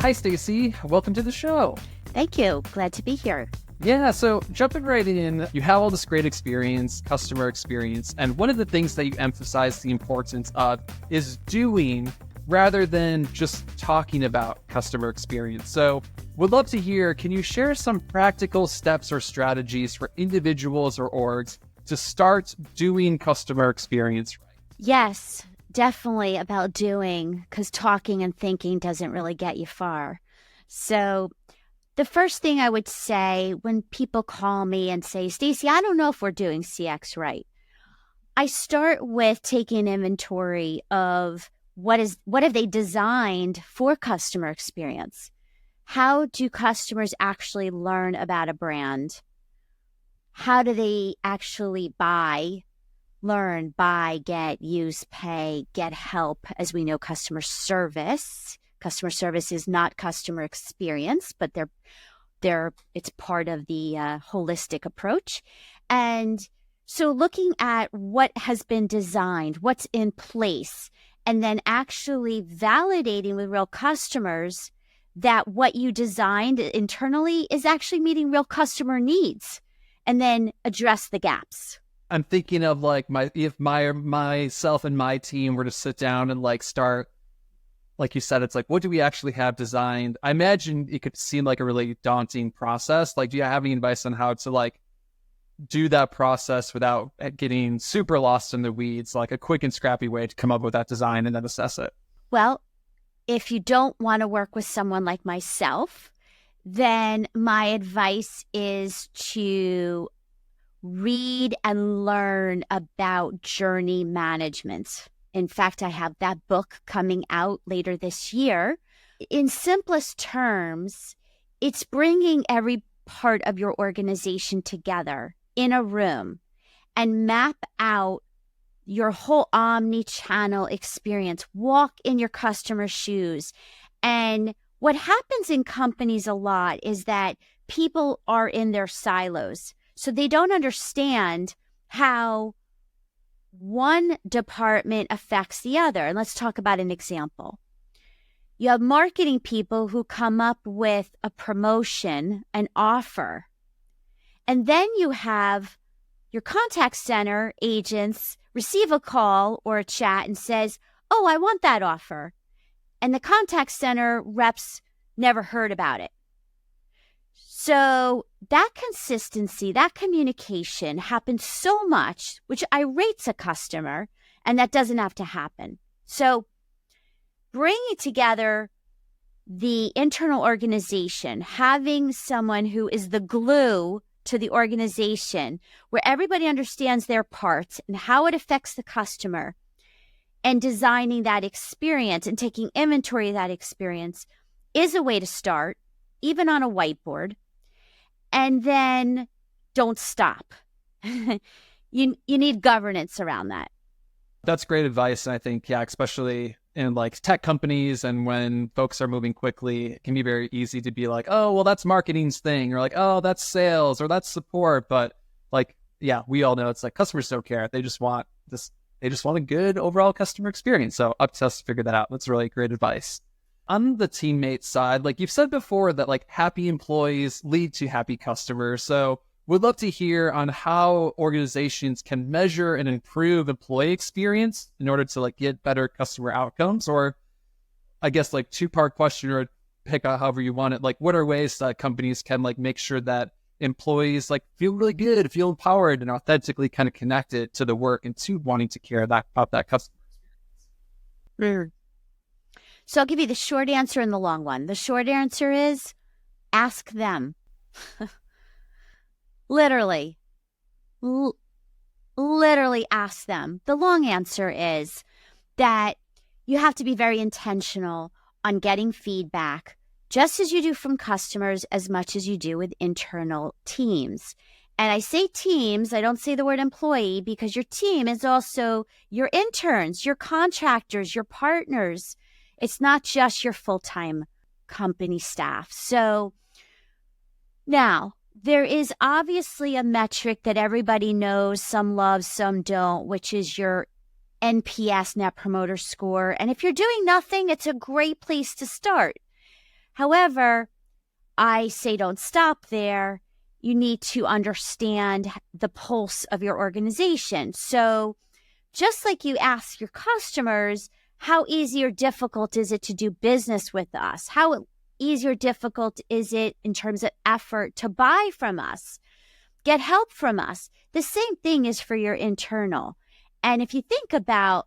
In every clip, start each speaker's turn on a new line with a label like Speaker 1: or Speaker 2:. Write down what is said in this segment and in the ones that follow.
Speaker 1: Hi, Stacy. Welcome to the show.
Speaker 2: Thank you. Glad to be here.
Speaker 1: Yeah, so jumping right in, you have all this great experience, customer experience, and one of the things that you emphasize the importance of is doing rather than just talking about customer experience. So would love to hear, can you share some practical steps or strategies for individuals or orgs to start doing customer experience right?
Speaker 2: Yes, definitely about doing, because talking and thinking doesn't really get you far. So the first thing I would say when people call me and say, Stacy, I don't know if we're doing CX right. I start with taking inventory of what have they designed for customer experience? How do customers actually learn about a brand? How do they actually buy, learn, buy, get, use, pay, get help? As we know, customer service is not customer experience, but it's part of the holistic approach. And so looking at what has been designed, what's in place, and then actually validating with real customers that what you designed internally is actually meeting real customer needs, and then address the gaps.
Speaker 1: I'm thinking of like myself and my team were to sit down and like start, like you said, it's like, what do we actually have designed? I imagine it could seem like a really daunting process. Like, do you have any advice on how to like do that process without getting super lost in the weeds, like a quick and scrappy way to come up with that design and then assess it?
Speaker 2: Well, if you don't want to work with someone like myself, then my advice is to read and learn about journey management. In fact, I have that book coming out later this year. In simplest terms, it's bringing every part of your organization together in a room and map out your whole omni-channel experience. Walk in your customer's shoes. And what happens in companies a lot is that people are in their silos. So they don't understand how one department affects the other. And let's talk about an example. You have marketing people who come up with a promotion, an offer. And then you have your contact center agents receive a call or a chat and says, oh, I want that offer. And the contact center reps never heard about it. So that consistency, that communication happens so much, which irates a customer, and that doesn't have to happen. So bringing together the internal organization, having someone who is the glue to the organization, where everybody understands their parts and how it affects the customer, and designing that experience and taking inventory of that experience is a way to start, even on a whiteboard. And then don't stop. You need governance around that.
Speaker 1: That's great advice. And I think, yeah, especially in like tech companies and when folks are moving quickly, it can be very easy to be like, oh, well, that's marketing's thing, or like, oh, that's sales, or that's support. But like, yeah, we all know it's like customers don't care. They just want a good overall customer experience. So up to us to figure that out. That's really great advice. On the teammate side, like you've said before, that like happy employees lead to happy customers. So we'd love to hear on how organizations can measure and improve employee experience in order to like get better customer outcomes. Or I guess like two-part question, or pick out however you want it. Like, what are ways that companies can like make sure that employees like feel really good, feel empowered, and authentically kind of connected to the work and to wanting to care about that customer experience?
Speaker 2: So I'll give you the short answer and the long one. The short answer is ask them. Literally ask them. The long answer is that you have to be very intentional on getting feedback, just as you do from customers, as much as you do with internal teams. And I say teams, I don't say the word employee, because your team is also your interns, your contractors, your partners. It's not just your full-time company staff. So now, there is obviously a metric that everybody knows, some love, some don't, which is your NPS, Net Promoter Score. And if you're doing nothing, it's a great place to start. However, I say don't stop there. You need to understand the pulse of your organization. So just like you ask your customers, how easy or difficult is it to do business with us? How easy or difficult is it in terms of effort to buy from us, get help from us? The same thing is for your internal. And if you think about,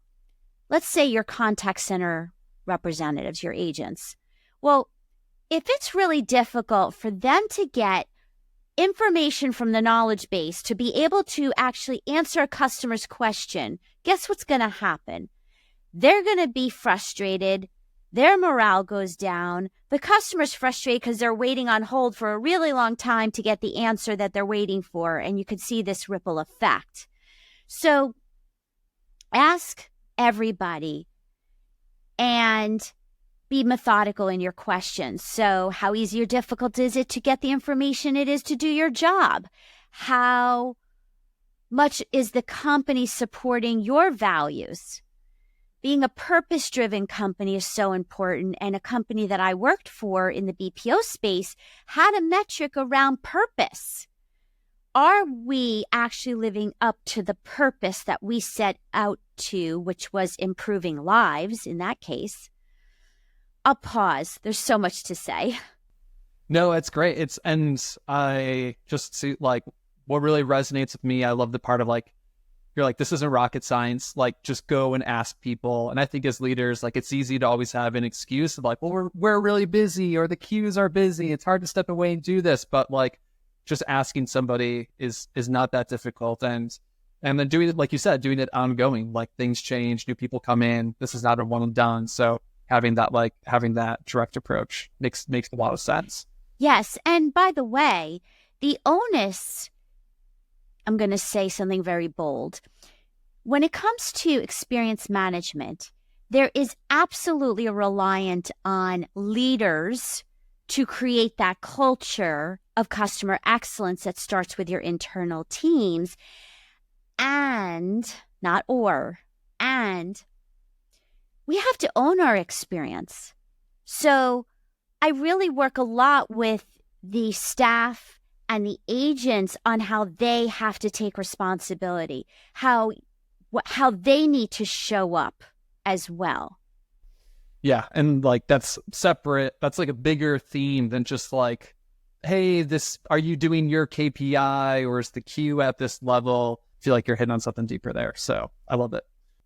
Speaker 2: let's say your contact center representatives, your agents, well, if it's really difficult for them to get information from the knowledge base to be able to actually answer a customer's question, guess what's going to happen? They're going to be frustrated. Their morale goes down. The customer's frustrated because they're waiting on hold for a really long time to get the answer that they're waiting for. And you could see this ripple effect. So ask everybody and be methodical in your questions. So how easy or difficult is it to get the information it is to do your job? How much is the company supporting your values? Being a purpose-driven company is so important. And a company that I worked for in the BPO space had a metric around purpose. Are we actually living up to the purpose that we set out to, which was improving lives in that case? I'll pause. There's so much to say.
Speaker 1: No, it's great. And I just see like what really resonates with me. I love the part of like, you're like, this isn't rocket science. Like, just go and ask people. And I think as leaders, like, it's easy to always have an excuse of like, well, we're really busy, or the queues are busy. It's hard to step away and do this. But like, just asking somebody is not that difficult. And then doing it, like you said, doing it ongoing. Like, things change, new people come in. This is not a one and done. So having that direct approach makes a lot of sense.
Speaker 2: Yes. And by the way, the onus, I'm going to say something very bold. When it comes to experience management, there is absolutely a reliance on leaders to create that culture of customer excellence that starts with your internal teams. And we have to own our experience. So I really work a lot with the staff and the agents on how they have to take responsibility, how they need to show up as well.
Speaker 1: Yeah, and like that's separate. That's like a bigger theme than just like, hey, are you doing your KPI, or is the queue at this level? I feel like you're hitting on something deeper there. So I love it.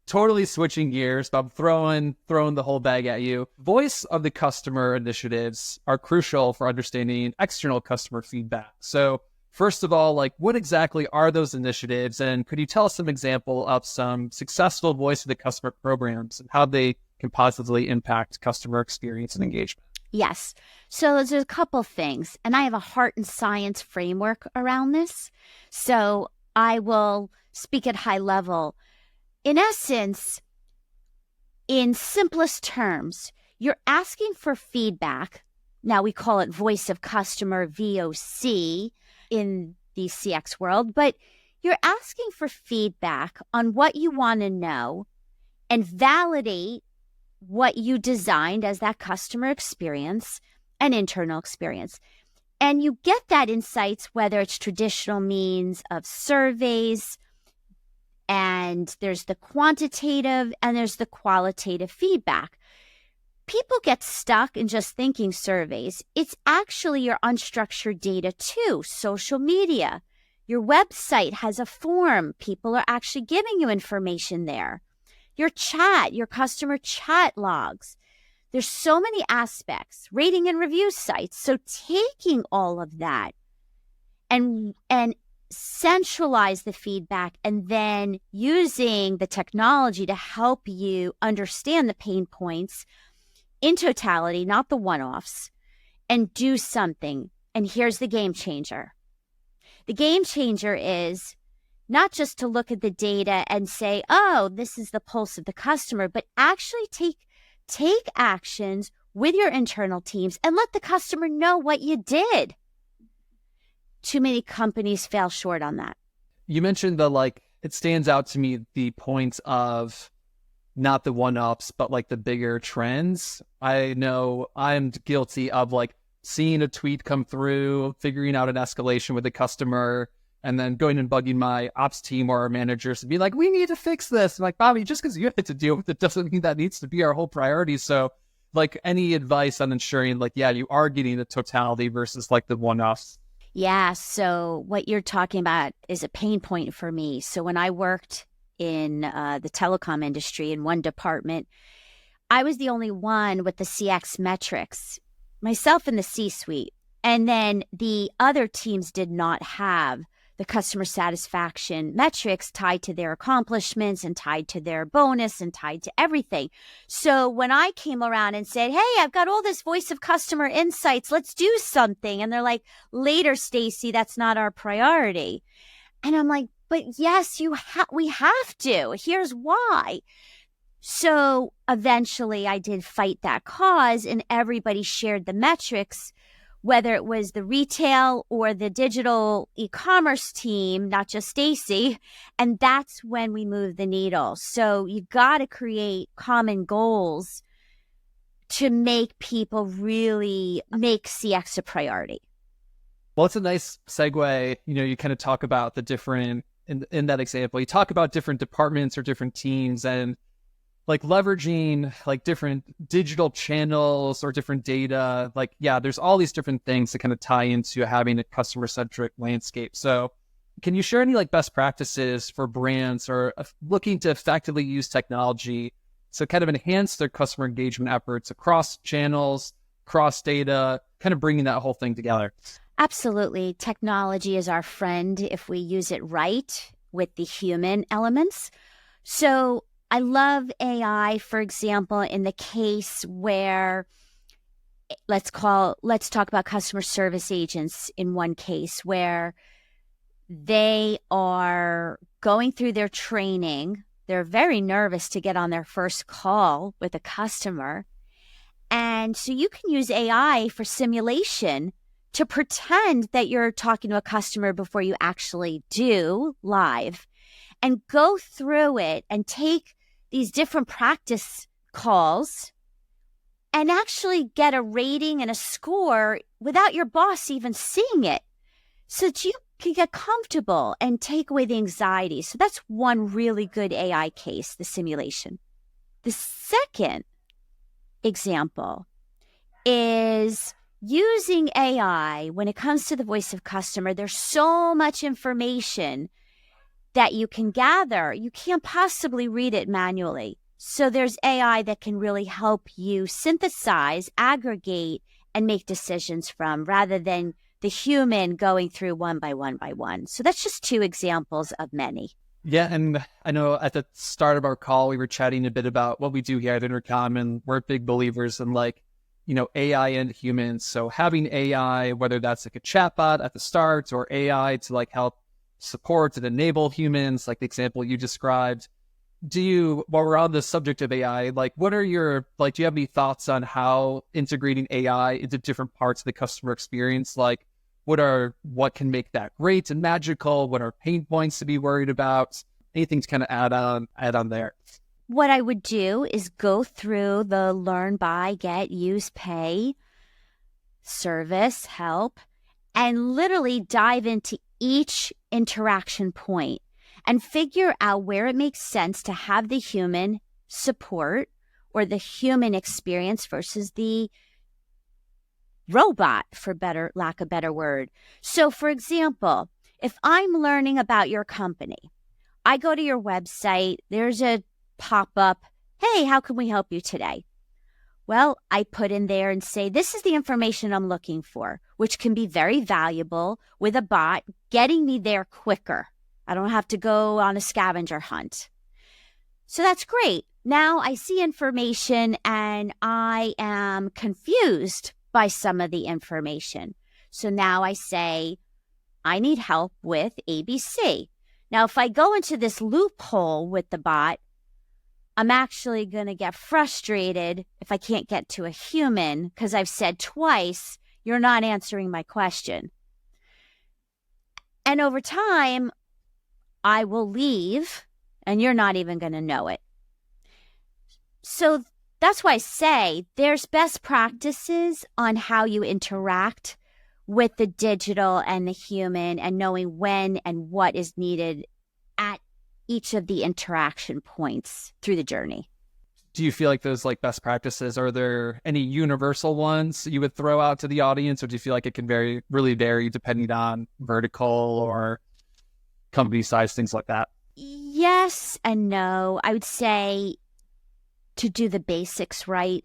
Speaker 1: Totally switching gears, but I'm throwing the whole bag at you. Voice of the customer initiatives are crucial for understanding external customer feedback. So first of all, like, what exactly are those initiatives? And could you tell us some example of some successful voice of the customer programs and how they can positively impact customer experience and engagement?
Speaker 2: Yes. So there's a couple things, and I have a heart and science framework around this. So I will speak at high level. In essence, in simplest terms, you're asking for feedback. Now we call it voice of customer, VOC, in the CX world, but you're asking for feedback on what you want to know and validate what you designed as that customer experience and internal experience. And you get that insights, whether it's traditional means of surveys, and there's the quantitative and there's the qualitative feedback. People get stuck in just thinking surveys. It's actually your unstructured data too. Social media, your website has a form. People are actually giving you information there. Your chat, your customer chat logs. There's so many aspects, rating and review sites. So taking all of that and centralize the feedback, and then using the technology to help you understand the pain points in totality, not the one-offs, and do something. And here's the game changer. The game changer is not just to look at the data and say, oh, this is the pulse of the customer, but actually take actions with your internal teams and let the customer know what you did. Too many companies fail short on that.
Speaker 1: You mentioned it stands out to me, the point of not the one-ups, but like the bigger trends. I know I'm guilty of like seeing a tweet come through, figuring out an escalation with the customer, and then going and bugging my ops team or our managers to be like, we need to fix this. I'm like, Bobby, just because you have to deal with it doesn't mean that needs to be our whole priority. So like any advice on ensuring like, yeah, you are getting the totality versus like the one-offs.
Speaker 2: Yeah. So what you're talking about is a pain point for me. So when I worked in the telecom industry in one department, I was the only one with the CX metrics, myself in the C-suite. And then the other teams did not have the customer satisfaction metrics tied to their accomplishments and tied to their bonus and tied to everything. So when I came around and said, hey, I've got all this voice of customer insights, let's do something. And they're like, later, Stacy, that's not our priority. And I'm like, but yes, we have to. Here's why. So eventually I did fight that cause and everybody shared the metrics, whether it was the retail or the digital e-commerce team, not just Stacy. And that's when we moved the needle. So you've got to create common goals to make people really make CX a priority.
Speaker 1: Well, it's a nice segue. You know, you kind of talk about the different, in that example, you talk about different departments or different teams and like leveraging like different digital channels or different data. Like, yeah, there's all these different things that kind of tie into having a customer centric landscape. So can you share any like best practices for brands or looking to effectively use technology to kind of enhance their customer engagement efforts across channels, cross data, kind of bringing that whole thing together?
Speaker 2: Absolutely. Technology is our friend if we use it right with the human elements. So I love AI, for example, in the case where let's talk about customer service agents in one case where they are going through their training. They're very nervous to get on their first call with a customer. And so you can use AI for simulation to pretend that you're talking to a customer before you actually do live and go through it and take these different practice calls and actually get a rating and a score without your boss even seeing it so that you can get comfortable and take away the anxiety. So that's one really good AI case, the simulation. The second example is using AI when it comes to the voice of customer. There's so much information that you can gather. You can't possibly read it manually. So there's AI that can really help you synthesize, aggregate, and make decisions from rather than the human going through one by one by one. So that's just two examples of many.
Speaker 1: Yeah, and I know at the start of our call, we were chatting a bit about what we do here at Intercom, and we're big believers in like, you know, AI and humans. So having AI, whether that's like a chatbot at the start or AI to like help support and enable humans, like the example you described. While we're on the subject of AI, like what are your, like, do you have any thoughts on how integrating AI into different parts of the customer experience? Like what can make that great and magical? What are pain points to be worried about? Anything to kind of add on there?
Speaker 2: What I would do is go through the learn, buy, get, use, pay, service, help, and literally dive into each interaction point and figure out where it makes sense to have the human support or the human experience versus the robot, for lack of a better word. So for example, if I'm learning about your company, I go to your website, there's a pop-up, hey, how can we help you today? Well, I put in there and say, this is the information I'm looking for, which can be very valuable with a bot getting me there quicker. I don't have to go on a scavenger hunt. So that's great. Now I see information and I am confused by some of the information. So now I say, I need help with ABC. Now, if I go into this loophole with the bot, I'm actually going to get frustrated if I can't get to a human because I've said twice, you're not answering my question. And over time, I will leave and you're not even going to know it. So that's why I say there's best practices on how you interact with the digital and the human and knowing when and what is needed at each of the interaction points through the journey.
Speaker 1: Do you feel like those like best practices, are there any universal ones you would throw out to the audience, or do you feel like it can really vary depending on vertical or company size, things like that?
Speaker 2: Yes and no. I would say to do the basics right,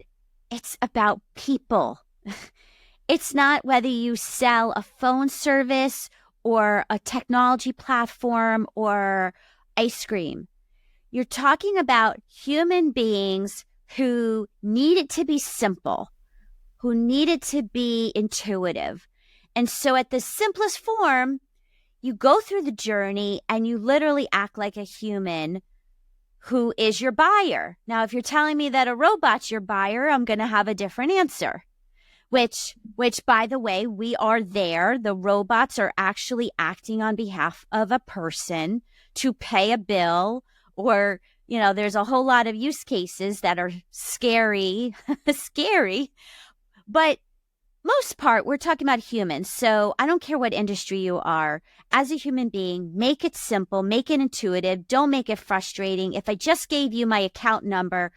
Speaker 2: it's about people. It's not whether you sell a phone service or a technology platform or ice cream. You're talking about human beings who need it to be simple, who need it to be intuitive. And so at the simplest form, you go through the journey and you literally act like a human who is your buyer. Now, if you're telling me that a robot's your buyer, I'm going to have a different answer. Which, by the way, we are there. The robots are actually acting on behalf of a person to pay a bill, or, there's a whole lot of use cases that are scary, but most part, we're talking about humans. So I don't care what industry you are. As a human being, make it simple, make it intuitive. Don't make it frustrating. If I just gave you my account number,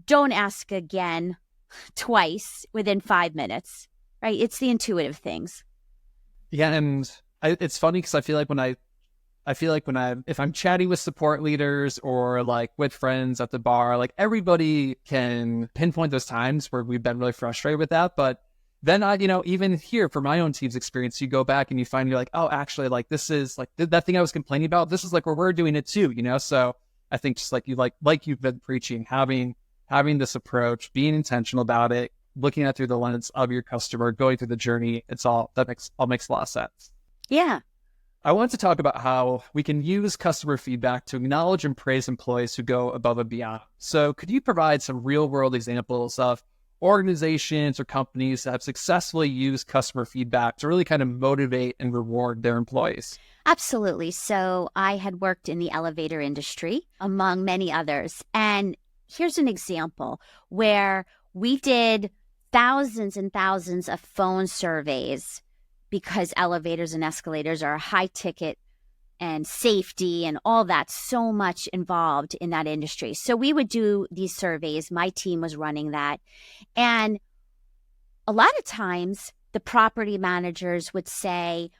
Speaker 2: don't ask again twice within 5 minutes, right? It's the intuitive things.
Speaker 1: Yeah, and it's funny because I feel like if I'm chatting with support leaders or like with friends at the bar, like everybody can pinpoint those times where we've been really frustrated with that. But then even here for my own team's experience, you go back and you find you're like, oh, actually, like this is like that thing I was complaining about. This is like where we're doing it too, So I think just like you've been preaching, having this approach, being intentional about it, looking at through the lens of your customer, going through the journey, that makes a lot of sense.
Speaker 2: Yeah.
Speaker 1: I want to talk about how we can use customer feedback to acknowledge and praise employees who go above and beyond. So could you provide some real world examples of organizations or companies that have successfully used customer feedback to really kind of motivate and reward their employees?
Speaker 2: Absolutely. So I had worked in the elevator industry, among many others. And here's an example where we did thousands and thousands of phone surveys because elevators and escalators are high ticket and safety and all that, so much involved in that industry. So we would do these surveys. My team was running that. And a lot of times the property managers would say,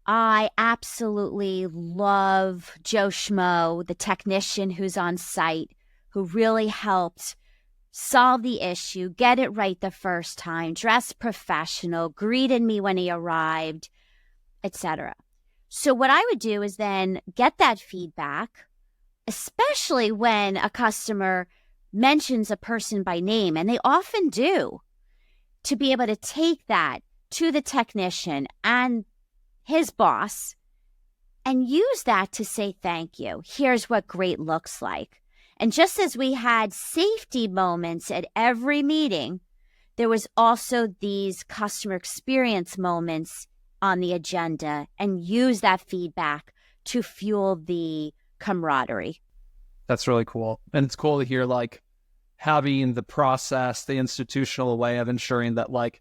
Speaker 2: I absolutely love Joe Schmo, the technician who's on site, who really helped solve the issue, get it right the first time, dressed professional, greeted me when he arrived, etc. So what I would do is then get that feedback, especially when a customer mentions a person by name, and they often do, to be able to take that to the technician and his boss and use that to say thank you. Here's what great looks like. And just as we had safety moments at every meeting, there was also these customer experience moments on the agenda, and use that feedback to fuel the camaraderie.
Speaker 1: That's really cool. And it's cool to hear like having the process, the institutional way of ensuring that like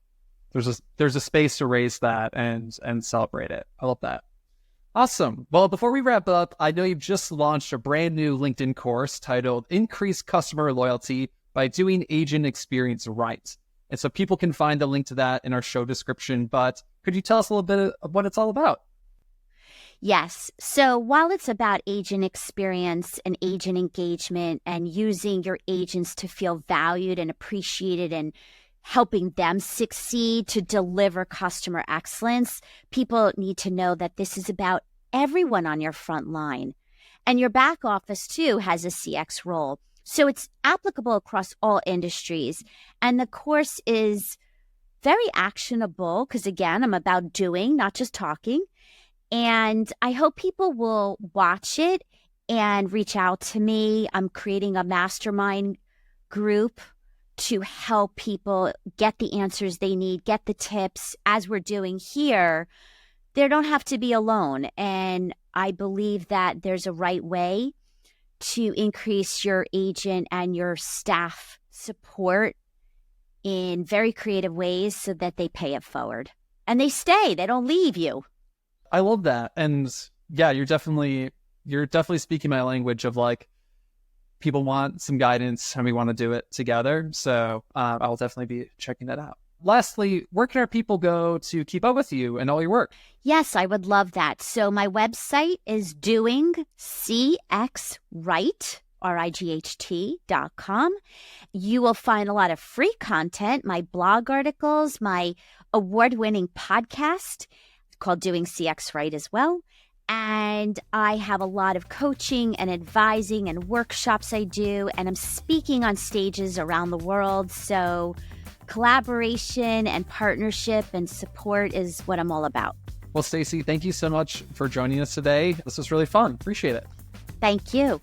Speaker 1: there's a space to raise that and celebrate it. I love that. Awesome. Well, before we wrap up, I know you've just launched a brand new LinkedIn course titled Increase Customer Loyalty by Doing Agent Experience Right. And so people can find the link to that in our show description, but could you tell us a little bit of what it's all about?
Speaker 2: Yes. So while it's about agent experience and agent engagement and using your agents to feel valued and appreciated and helping them succeed to deliver customer excellence, people need to know that this is about everyone on your front line. And your back office, too, has a CX role. So it's applicable across all industries. And the course is very actionable because, again, I'm about doing, not just talking. And I hope people will watch it and reach out to me. I'm creating a mastermind group to help people get the answers they need, get the tips, as we're doing here. They don't have to be alone. And I believe that there's a right way to increase your agent and your staff support in very creative ways so that they pay it forward and they stay, they don't leave you.
Speaker 1: I love that. And yeah, you're definitely speaking my language of like, people want some guidance and we want to do it together. So I'll definitely be checking that out. Lastly, where can our people go to keep up with you and all your work?
Speaker 2: Yes, I would love that. So my website is doingcxright.com. You will find a lot of free content, my blog articles, my award-winning podcast called Doing CX Right as well. And I have a lot of coaching and advising and workshops I do, and I'm speaking on stages around the world. So collaboration and partnership and support is what I'm all about.
Speaker 1: Well, Stacy, thank you so much for joining us today. This was really fun. Appreciate it.
Speaker 2: Thank you.